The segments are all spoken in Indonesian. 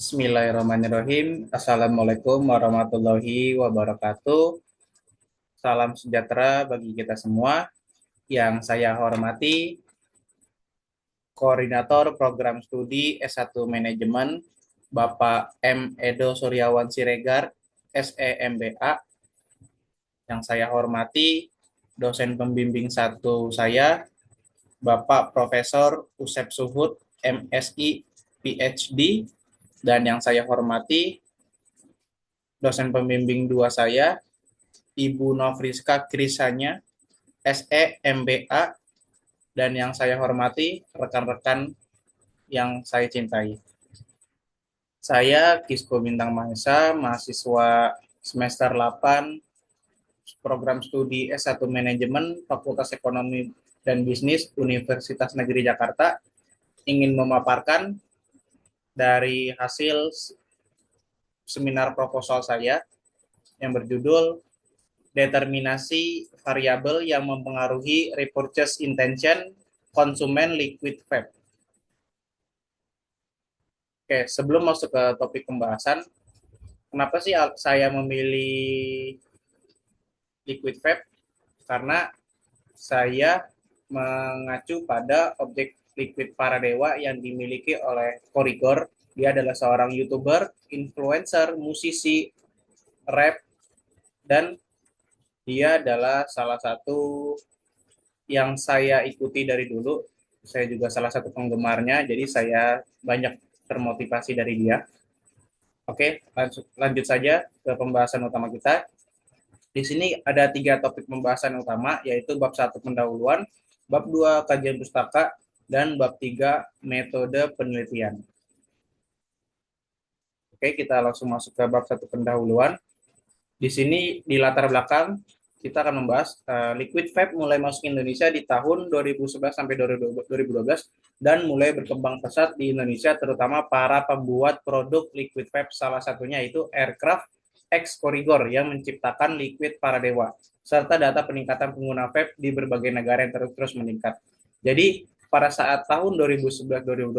Bismillahirrahmanirrahim. Assalamualaikum warahmatullahi wabarakatuh. Salam sejahtera bagi kita semua. Yang saya hormati, Koordinator Program Studi S1 Manajemen, Bapak M. Edo Suryawan Siregar, SEMBA. Yang saya hormati, dosen pembimbing satu saya, Bapak Profesor Usep Suhud, MSI, PhD. Dan yang saya hormati, dosen pembimbing dua saya, Ibu Novriska Krisanya, SEMBA, dan yang saya hormati rekan-rekan yang saya cintai. Saya Kisko Bintang Mahesa, mahasiswa semester 8 program studi S1 Manajemen Fakultas Ekonomi dan Bisnis Universitas Negeri Jakarta, ingin memaparkan dari hasil seminar proposal saya yang berjudul determinasi variabel yang mempengaruhi repurchase intention konsumen liquid vape. Oke, sebelum masuk ke topik pembahasan, kenapa sih saya memilih liquid vape? Karena saya mengacu pada objek liquid Paradewa yang dimiliki oleh Korigor. Dia adalah seorang YouTuber, influencer, musisi, rap, dan dia adalah salah satu yang saya ikuti dari dulu. Saya juga salah satu penggemarnya, jadi saya banyak termotivasi dari dia. Oke, lanjut saja ke pembahasan utama kita. Di sini ada 3 topik pembahasan utama, yaitu bab 1 pendahuluan, bab 2 kajian pustaka, dan bab 3 metode penelitian. Oke, kita langsung masuk ke bab 1 pendahuluan. Di sini di latar belakang kita akan membahas liquid vape mulai masuk Indonesia di tahun 2011 sampai 2012 dan mulai berkembang pesat di Indonesia, terutama para pembuat produk liquid vape, salah satunya itu Aircraft X Corigor yang menciptakan liquid Paradewa, serta data peningkatan pengguna vape di berbagai negara yang terus meningkat. Jadi pada saat tahun 2011-2012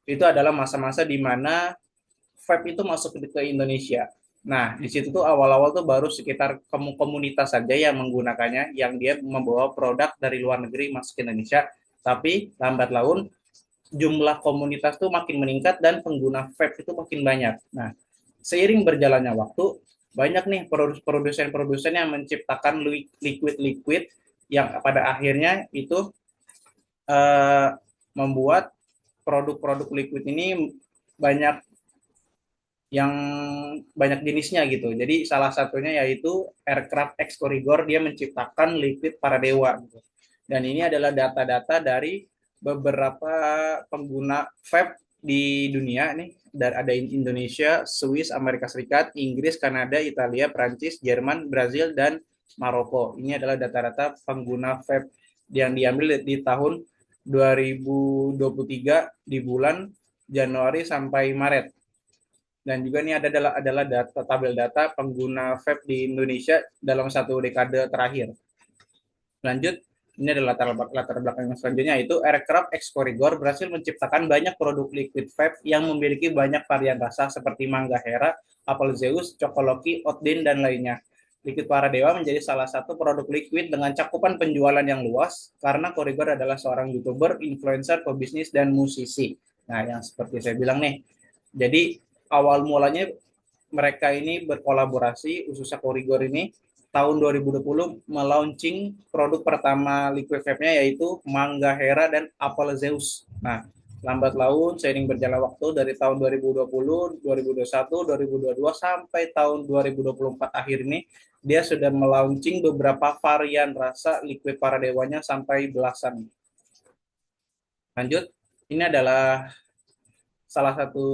itu adalah masa-masa di mana vape itu masuk ke Indonesia. Nah, di situ tuh awal-awal tuh baru sekitar komunitas saja yang menggunakannya, yang dia membawa produk dari luar negeri masuk ke Indonesia. Tapi lambat laun jumlah komunitas tuh makin meningkat dan pengguna vape itu makin banyak. Nah, seiring berjalannya waktu, banyak nih produsen-produsen yang menciptakan liquid-liquid yang pada akhirnya itu uh, membuat produk-produk liquid ini banyak yang banyak jenisnya gitu. Jadi salah satunya yaitu Aircraft X Corigor, dia menciptakan liquid Paradewa gitu. Dan ini adalah data-data dari beberapa pengguna vape di dunia nih. Dan ada Indonesia, Swiss, Amerika Serikat, Inggris, Kanada, Italia, Prancis, Jerman, Brazil, dan Maroko. Ini adalah data-data pengguna vape yang diambil di tahun 2023 di bulan Januari sampai Maret. Dan juga ini adalah data tabel data pengguna vape di Indonesia dalam 1 dekade terakhir. Lanjut, ini adalah latar belakang yang selanjutnya, yaitu Aircraft X Corigor berhasil menciptakan banyak produk liquid vape yang memiliki banyak varian rasa seperti Mangga Hera, Apple Zeus, Chocolocky, Otdin, dan lainnya. Liquid Paradewa menjadi salah satu produk liquid dengan cakupan penjualan yang luas karena Corigor adalah seorang YouTuber, influencer, pebisnis, dan musisi. Nah, yang seperti saya bilang nih, jadi awal mulanya mereka ini berkolaborasi, khususnya Corigor ini tahun 2020 melaunching produk pertama liquid vape-nya yaitu Mangga Hera dan Apple Zeus. Nah, lambat laun seiring berjalan waktu dari tahun 2020, 2021, 2022 sampai tahun 2024 akhir ini dia sudah melaunching beberapa varian rasa liquid Paradewanya sampai belasan. Lanjut, ini adalah salah satu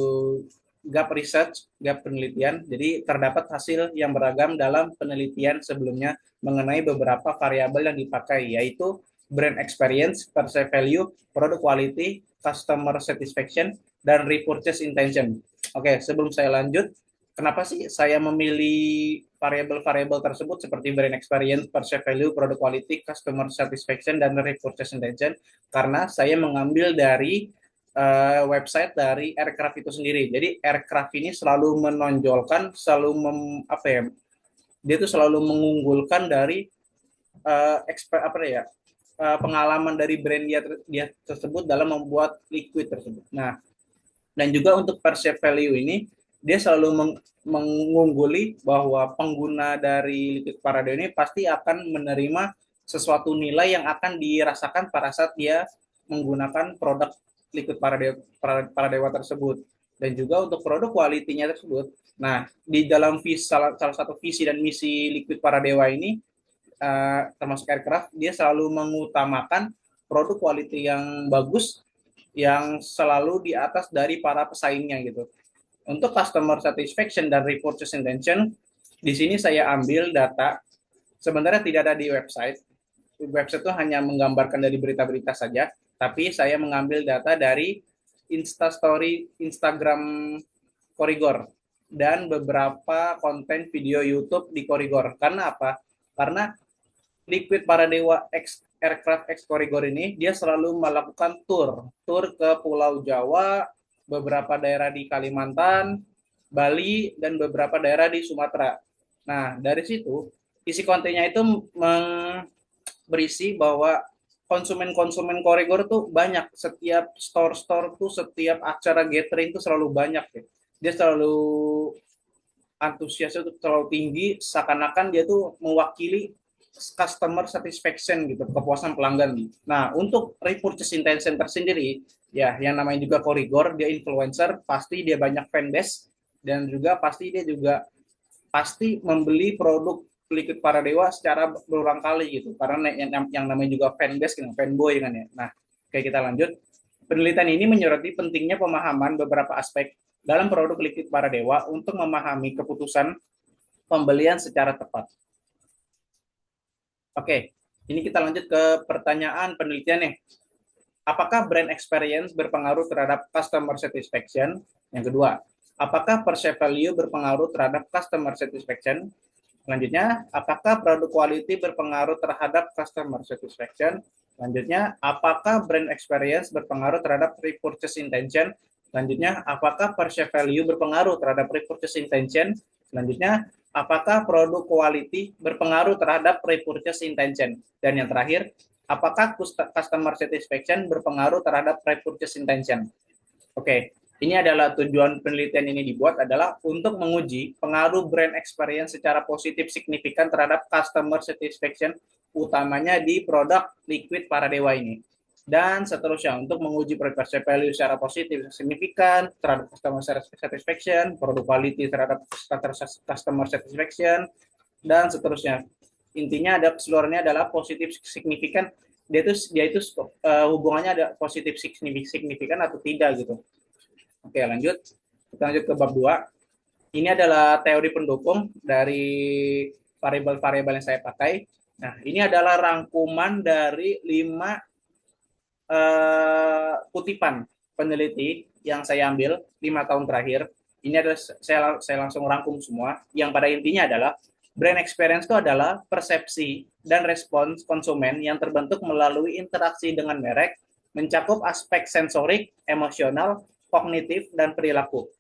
gap research, gap penelitian. Jadi terdapat hasil yang beragam dalam penelitian sebelumnya mengenai beberapa variabel yang dipakai, yaitu brand experience, perceived value, product quality, customer satisfaction, dan repurchase intention. Oke, sebelum saya lanjut, kenapa sih saya memilih variabel-variabel tersebut seperti brand experience, perceived value, product quality, customer satisfaction, dan repurchase intention? Karena saya mengambil dari website dari aircraft itu sendiri. Jadi aircraft ini selalu menonjolkan, selalu apa ya? Dia tuh selalu mengunggulkan dari pengalaman dari brand dia tersebut dalam membuat liquid tersebut. Nah, dan juga untuk perceived value ini dia selalu mengungguli bahwa pengguna dari liquid Paradeo ini pasti akan menerima sesuatu nilai yang akan dirasakan pada saat dia menggunakan produk liquid Paradewa tersebut. Dan juga untuk produk kualitinya tersebut. Nah, di dalam salah satu visi dan misi liquid Paradewa ini, termasuk aircraft, dia selalu mengutamakan produk quality yang bagus yang selalu di atas dari para pesaingnya gitu. Untuk customer satisfaction dan repurchase intention, di sini saya ambil data sebenarnya tidak ada di website. Website itu hanya menggambarkan dari berita-berita saja, tapi saya mengambil data dari Instastory Instagram Korigor dan beberapa konten video YouTube di Korigor. Karena apa? Karena Liquid Paradewa X Aircraft X Korigor ini dia selalu melakukan tour ke Pulau Jawa, beberapa daerah di Kalimantan, Bali, dan beberapa daerah di Sumatera. Nah, dari situ isi kontennya itu berisi bahwa konsumen-konsumen Korigor tuh banyak, setiap store-store tuh, setiap acara gathering tuh selalu banyak ya. Dia selalu antusiasnya tuh terlalu tinggi, seakan-akan dia tuh mewakili customer satisfaction gitu, kepuasan pelanggan. Nah, untuk repurchase intention tersendiri, ya yang namanya juga Korigor, dia influencer, pasti dia banyak fanbase dan juga pasti dia juga pasti membeli produk Liquid Paradewa secara berulang kali gitu, karena yang namanya juga fanbase kan, fanboy kan ya. Nah, oke kita lanjut. Penelitian ini menyoroti pentingnya pemahaman beberapa aspek dalam produk Liquid Paradewa untuk memahami keputusan pembelian secara tepat. Oke, ini kita lanjut ke pertanyaan penelitian nih. Apakah brand experience berpengaruh terhadap customer satisfaction? Yang kedua, apakah perceived value berpengaruh terhadap customer satisfaction? Selanjutnya, apakah produk quality berpengaruh terhadap customer satisfaction? Selanjutnya, apakah brand experience berpengaruh terhadap repurchase intention? Selanjutnya, apakah perceived value berpengaruh terhadap repurchase intention? Selanjutnya, apakah produk quality berpengaruh terhadap repurchase intention? Dan yang terakhir, apakah customer satisfaction berpengaruh terhadap repurchase intention? Oke, ini adalah tujuan penelitian ini dibuat adalah untuk menguji pengaruh brand experience secara positif signifikan terhadap customer satisfaction, utamanya di produk Liquid Paradewa ini. Dan seterusnya untuk menguji perceived value secara positif signifikan terhadap customer satisfaction, produk quality terhadap customer satisfaction, dan seterusnya. Intinya ada keseluruhannya adalah positif signifikan, dia itu hubungannya ada positif signifikan atau tidak gitu. Oke, lanjut. Kita lanjut ke bab 2. Ini adalah teori pendukung dari variabel-variabel yang saya pakai. Nah, ini adalah rangkuman dari 5 kutipan peneliti yang saya ambil 5 tahun terakhir. Ini adalah saya langsung rangkum semua. Yang pada intinya adalah brand experience itu adalah persepsi dan respons konsumen yang terbentuk melalui interaksi dengan merek, mencakup aspek sensorik, emosional, kognitif, dan perilaku.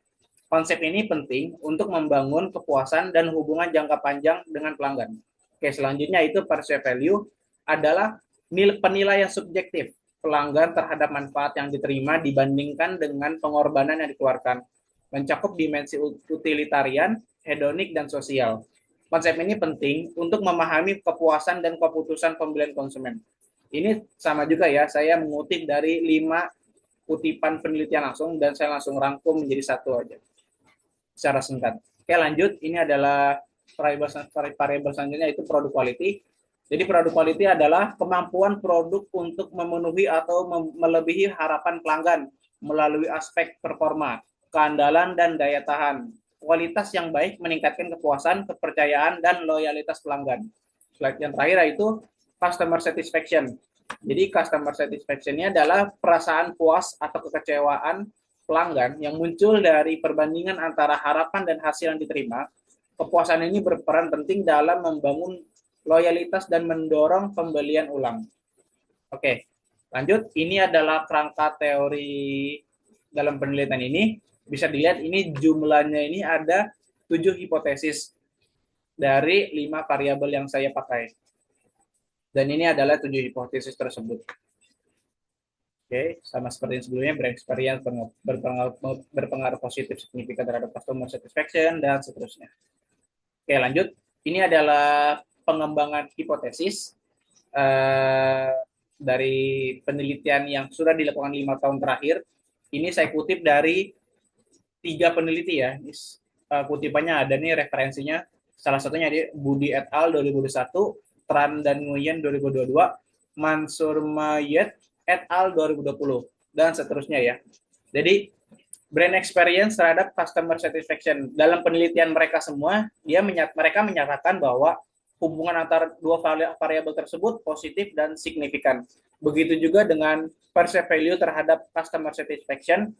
Konsep ini penting untuk membangun kepuasan dan hubungan jangka panjang dengan pelanggan. Oke, selanjutnya itu perceived value adalah penilaian subjektif pelanggan terhadap manfaat yang diterima dibandingkan dengan pengorbanan yang dikeluarkan. Mencakup dimensi utilitarian, hedonik, dan sosial. Konsep ini penting untuk memahami kepuasan dan keputusan pembelian konsumen. Ini sama juga ya, saya mengutip dari 5 kutipan penelitian langsung dan saya langsung rangkum menjadi satu aja secara singkat. Oke, lanjut. Ini adalah variabel selanjutnya, itu produk quality. Jadi produk quality adalah kemampuan produk untuk memenuhi atau melebihi harapan pelanggan melalui aspek performa, keandalan, dan daya tahan. Kualitas yang baik meningkatkan kepuasan, kepercayaan, dan loyalitas pelanggan. Slide yang terakhir yaitu customer satisfaction. Jadi customer satisfaction-nya adalah perasaan puas atau kekecewaan pelanggan yang muncul dari perbandingan antara harapan dan hasil yang diterima. Kepuasan ini berperan penting dalam membangun loyalitas dan mendorong pembelian ulang. Oke, lanjut. Ini adalah kerangka teori dalam penelitian ini bisa dilihat ini jumlahnya ini ada 7 hipotesis dari 5 variabel yang saya pakai. Dan ini adalah 7 hipotesis tersebut. Oke, sama seperti yang sebelumnya, brand experience berpengaruh positif signifikan terhadap customer satisfaction, dan seterusnya. Oke, lanjut. Ini adalah pengembangan hipotesis dari penelitian yang sudah dilakukan 5 tahun terakhir. Ini saya kutip dari 3 peneliti ya. Kutipannya ada nih referensinya. Salah satunya di Budi et al. 2021, Tran dan Nguyen 2022, Mansur Mayet et al. 2020, dan seterusnya ya. Jadi brand experience terhadap customer satisfaction. Dalam penelitian mereka semua, mereka menyatakan bahwa hubungan antara dua variabel tersebut positif dan signifikan. Begitu juga dengan perceived value terhadap customer satisfaction.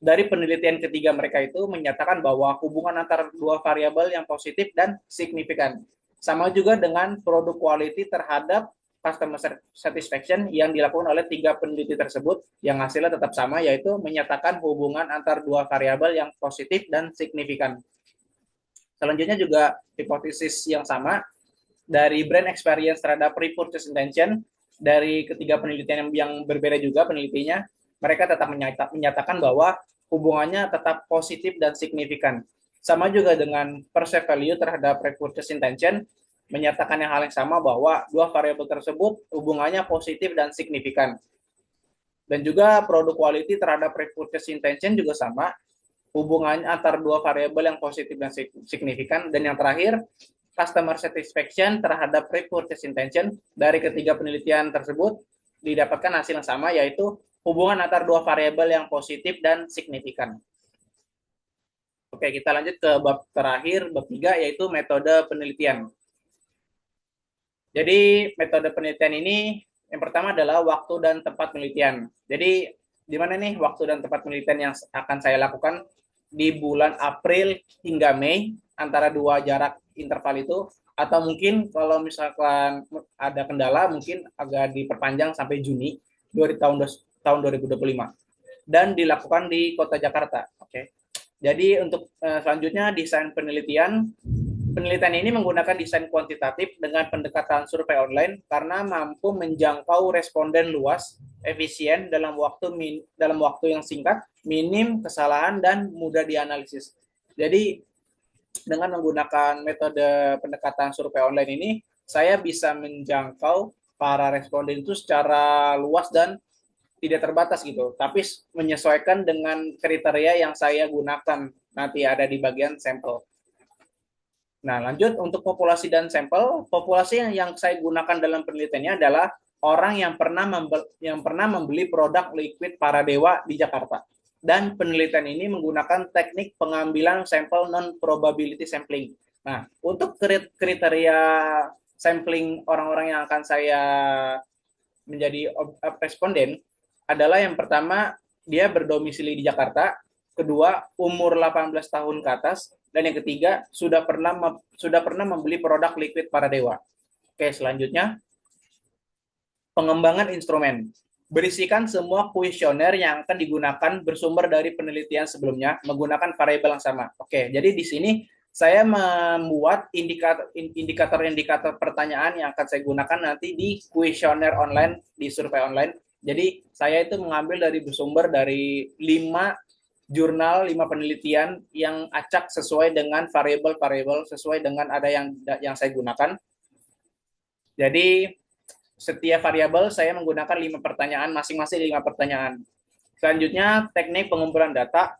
Dari penelitian ketiga mereka itu menyatakan bahwa hubungan antara dua variabel yang positif dan signifikan. Sama juga dengan produk quality terhadap customer satisfaction yang dilakukan oleh 3 peneliti tersebut, yang hasilnya tetap sama, yaitu menyatakan hubungan antar dua variabel yang positif dan signifikan. Selanjutnya juga hipotesis yang sama dari brand experience terhadap repurchase intention. Dari ketiga penelitian yang berbeda juga penelitinya, mereka tetap menyatakan bahwa hubungannya tetap positif dan signifikan. Sama juga dengan perceived value terhadap repurchase intention, menyatakan yang hal yang sama bahwa dua variabel tersebut hubungannya positif dan signifikan. Dan juga produk quality terhadap repurchase intention juga sama, hubungannya antara dua variabel yang positif dan signifikan. Dan yang terakhir, customer satisfaction terhadap repurchase intention, dari ketiga penelitian tersebut didapatkan hasil yang sama, yaitu hubungan antara dua variabel yang positif dan signifikan. Oke, kita lanjut ke bab terakhir, bab 3, yaitu metode penelitian. Jadi metode penelitian ini yang pertama adalah waktu dan tempat penelitian. Jadi di mana nih waktu dan tempat penelitian yang akan saya lakukan? Di bulan April hingga Mei, antara dua jarak interval itu, atau mungkin kalau misalkan ada kendala mungkin agak diperpanjang sampai Juni tahun 2025, dan dilakukan di Kota Jakarta. Oke. Jadi untuk selanjutnya desain penelitian. Penelitian ini menggunakan desain kuantitatif dengan pendekatan survei online karena mampu menjangkau responden luas, efisien dalam waktu yang singkat, minim kesalahan, dan mudah dianalisis. Jadi dengan menggunakan metode pendekatan survei online ini, saya bisa menjangkau para responden itu secara luas dan tidak terbatas gitu, tapi menyesuaikan dengan kriteria yang saya gunakan nanti ada di bagian sampel. Nah, lanjut untuk populasi dan sampel. Populasi yang saya gunakan dalam penelitiannya adalah orang yang pernah membeli produk liquid Paradewa di Jakarta. Dan penelitian ini menggunakan teknik pengambilan sampel non-probability sampling. Nah, untuk kriteria sampling orang-orang yang akan saya menjadi responden adalah yang pertama, dia berdomisili di Jakarta, kedua, umur 18 tahun ke atas, dan yang ketiga, sudah pernah membeli produk liquid Paradewa. Oke, selanjutnya, pengembangan instrumen. Berisikan semua kuesioner yang akan digunakan bersumber dari penelitian sebelumnya menggunakan variabel yang sama. Oke, jadi di sini saya membuat indikator pertanyaan yang akan saya gunakan nanti di kuesioner online, di survei online. Jadi saya itu mengambil bersumber dari 5 jurnal, 5 penelitian yang acak sesuai dengan variabel-variabel, sesuai dengan ada yang saya gunakan. Jadi setiap variabel saya menggunakan 5 pertanyaan, masing-masing 5 pertanyaan. Selanjutnya, teknik pengumpulan data.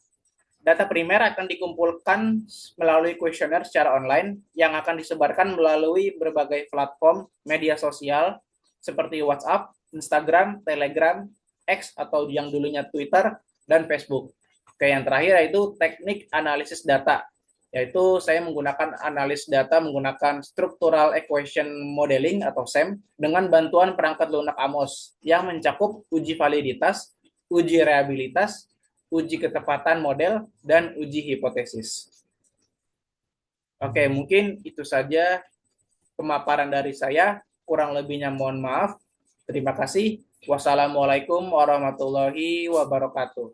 Data primer akan dikumpulkan melalui kuesioner secara online yang akan disebarkan melalui berbagai platform media sosial seperti WhatsApp, Instagram, Telegram, X atau yang dulunya Twitter, dan Facebook. Oke, yang terakhir yaitu teknik analisis data, yaitu saya menggunakan analis data menggunakan structural equation modeling atau SEM dengan bantuan perangkat lunak Amos yang mencakup uji validitas, uji reliabilitas, uji ketepatan model, dan uji hipotesis. Oke, mungkin itu saja pemaparan dari saya. Kurang lebihnya mohon maaf. Terima kasih. Wassalamualaikum warahmatullahi wabarakatuh.